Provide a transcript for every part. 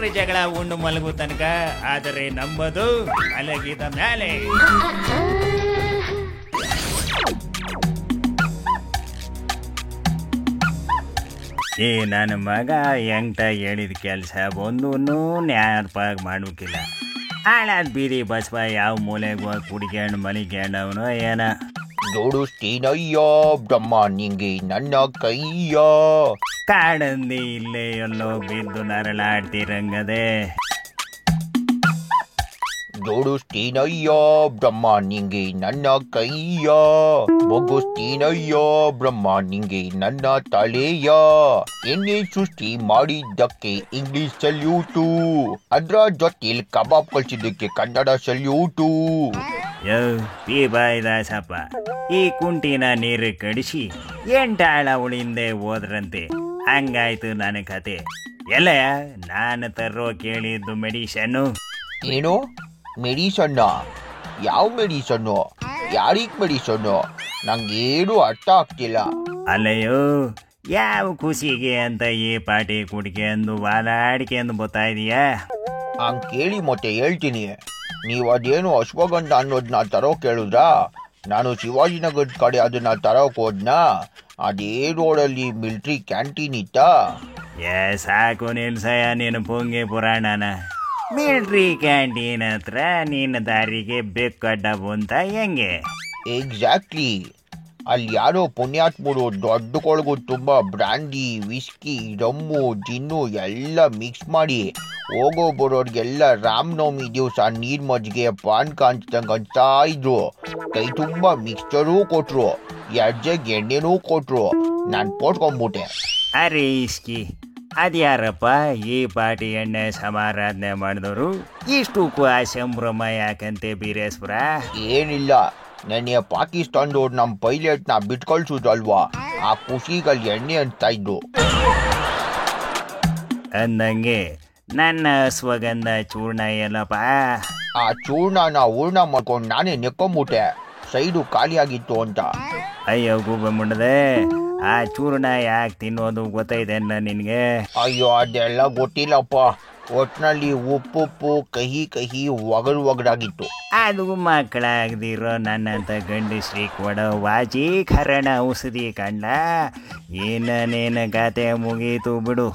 ಹೆಂಡ್ರಿ ಜಗಳ ಉಂಡು ಮಲಗು ತನಕ, ಆದರೆ ನಂಬದು ಮಲಗಿದ ಮ್ಯಾಲೆ. ಈ ನನ್ನ ಮಗ ಎಂಟ ಹೇಳಿದ ಕೆಲಸ ಒಂದೂ ನ್ಯಾಯಪಾಗ ಮಾಡೋಕ್ಕಿಲ್ಲ. ಹಾಳಾದ ಬೀದಿ ಬಸವ ಯಾವ ಮೂಲೆಗೆ ಹೋಗಿ ಕುಡಿಕೊಂಡು ಮಲಿಕೊಂಡವನು ಏನ. ಜೋಡಿಸ್ತೀನಯ್ಯ ಬ್ರಹ್ಮ ನಿಂಗೆ ನನ್ನ ಕೈಯ. ಕಾಡಂದಿ ಇಲ್ಲೇ ಎಲ್ಲೋ ಬಿದ್ದು ನರಳಾಡ್ತಿರಂಗದೆ. ಜೋಡಿಸ್ತೀನಯ್ಯ ಬ್ರಹ್ಮ ನಿಂಗೆ ನನ್ನ ಕೈಯ. ಬೊಗ್ಗಿಸ್ತೀನಯ್ಯ ಬ್ರಹ್ಮ ನಿಂಗೆ ನನ್ನ ತಲೆಯ. ಎಣ್ಣೆ ಸೃಷ್ಟಿ ಮಾಡಿದ್ದಕ್ಕೆ ಇಂಗ್ಲಿಷ್ ಸಲ್ಯೂಟು, ಅದ್ರ ಜೊತೆಲಿ ಕಬಾಬ್ ಕಳಿಸಿದ್ದಕ್ಕೆ ಕನ್ನಡ ಸಲ್ಯೂಟು. ಪಿ ಬಾಯ್ದಾಸಪ್ಪ, ಈ ಕುಂಟಿನ ನೀರು ಕಡಿಸಿ ಎಂಟಾಳ ಉಳಿಂದೆ ಹೋದ್ರಂತೆ. ಹಂಗಾಯ್ತು ನನ್ನ ಕತೆ. ಎಲ್ಲ ನಾನು ತರೋ ಕೇಳಿದ್ದು ಮೆಡಿಸನ್ನು. ಏನು ಮೆಡಿಸನ್ನ? ಯಾವ ಮೆಡಿಸನ್ನು? ಯಾರಿಗ್ ಮೆಡಿಸನ್ನು? ನಂಗೇನು ಅರ್ಥ ಆಗ್ತಿಲ್ಲ. ಅಲ್ಲಯ್ಯೋ, ಯಾವ ಖುಷಿಗೆ ಅಂತ ಈ ಪಾಟಿ ಕುಡ್ಕೆಂದು ವಾಲಾಡ್ಕೆಂದು ಬರ್ತಾ ಇದೀಯಾ? ಹಂಗೆ ಕೇಳಿ ಮತ್ತೆ ಹೇಳ್ತೀನಿ. ನೀವು ಅದೇನು ಅಶ್ವಗಂಧ ಅನ್ನೋದನ್ನ ತರೋ ಕೇಳಿದ್ರಾ? ನಾನು ಶಿವಾಜಿನಗರದ ಕಡೆ ಅದನ್ನ ತರೋಕೆ ಹೋದ್ನಾ? ಅದೇ ರೋಡಲ್ಲಿ ಮಿಲ್ಟ್ರಿ ಕ್ಯಾಂಟೀನ್ ಇತ್ತಾ? ಸಾಕು ನಿಲ್ಸಯ್ಯ ನೀನು ಪೊಂಗೆ ಪುರಾಣನ. ಮಿಲ್ಟ್ರಿ ಕ್ಯಾಂಟೀನ್ ಹತ್ರ ನಿನ್ನ ದಾರಿಗೆ ಬೆಕ್ಕಡ್ಡ ಬಂತ ಹೆಂಗೆ? ಎಕ್ಸಾಕ್ಟ್ಲಿ. ಅಲ್ಲಿ ಯಾರೋ ಪುಣ್ಯಾತ್ಮರು ದೊಡ್ಡ ಕೊಳಗು ತುಂಬ ಬ್ರ್ಯಾಂಡಿ, ವಿಸ್ಕಿ, ರಮ್ಮು, ಜಿನ್ನು ಎಲ್ಲ ಮಿಕ್ಸ್ ಮಾಡಿ ಹೋಗೋ ಬರೋರಿಗೆಲ್ಲ ರಾಮನವಮಿ ದಿವಸ ನೀರ್ ಮಜ್ಜಿಗೆ ಪಾನ್ ಕಾಂಚ್ದಂಗೆ ಹಂಚ್ತಾ ಇದ್ರು. ಕೈ ತುಂಬ ಮಿಕ್ಸ್ಚರೂ ಕೊಟ್ರು, 2 ಜಗ್ ಎಣ್ಣೆನೂ ಕೊಟ್ರು. ನಾನು ಪೋಟ್ಕೊಂಡ್ಬಿಟ್ಟೆ. ಅರೆ ಇಸ್ಕಿ, ಅದ್ಯಾರಪ್ಪ ಈ ಪಾಟಿ ಎಣ್ಣೆ ಸಮಾರಾಧನೆ ಮಾಡಿದವರು? ಇಷ್ಟಕ್ಕೂ ಆ ಸಂಭ್ರಮ ಯಾಕಂತೆ ಬೀರೇಶ್ವರ? ಏನಿಲ್ಲ, ನೆನ್ನೆ ಪಾಕಿಸ್ತಾನದವ್ರು ನಮ್ಮ ಪೈಲಟ್ನ ಬಿಟ್ಕಳ್ಸುದಲ್ವಾ, ಆ ಖುಷಿಗಲ್ಲಿ ಎಣ್ಣೆ ಹಂಚ್ತಾ ಇದ್ರು. ಅಂದಂಗೆ ನನ್ನ ಸ್ವಗಂಧ ಚೂರ್ಣ ಎಲ್ಲಪ್ಪ? ಆ ಚೂರ್ಣನ ಹೂರ್ಣ ಮಾಡ್ಕೊಂಡು ನಾನೇ ನೆಕ್ಕೊಂಬಿಟ್ಟೆ, ಸೈಡು ಖಾಲಿಯಾಗಿತ್ತು ಅಂತ. ಅಯ್ಯೋ ಗುಬ್ಬ ಮುಂಡದೆ, ಆ ಚೂರ್ಣ ಯಾಕೆ ತಿನ್ನೋದು ಗೊತ್ತೈತೆಲ್ಲ ನಿನಗೆ? ಅಯ್ಯೋ ಅದೆಲ್ಲ ಗೊತ್ತಿಲ್ಲಪ್ಪ. ಒಟ್ಟಿನಲ್ಲಿ ಉಪ್ಪುಪ್ಪು ಕಹಿ ಕಹಿ ಒಗರಾಗಿತ್ತು. ಅದು ಮಕ್ಕಳಾಗದಿರೋ ನನ್ನಂತ ಗಂಡಶ್ರೀ ಕೊಡೋ ವಾಚೀಕರಣ ಔಷಧಿ ಕಂಡ ಏನೇನ ಕತೆ ಮುಗೀತು ಬಿಡು.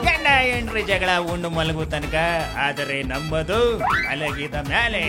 ಗಂಡ ಹೆಂಡ್ರಿ ಜಗಳ ಉಂಡು ಮಲಗು ತನಕ, ಆದರೆ ನಂಬದು ಮಲಗಿದ ಮ್ಯಾಲೆ.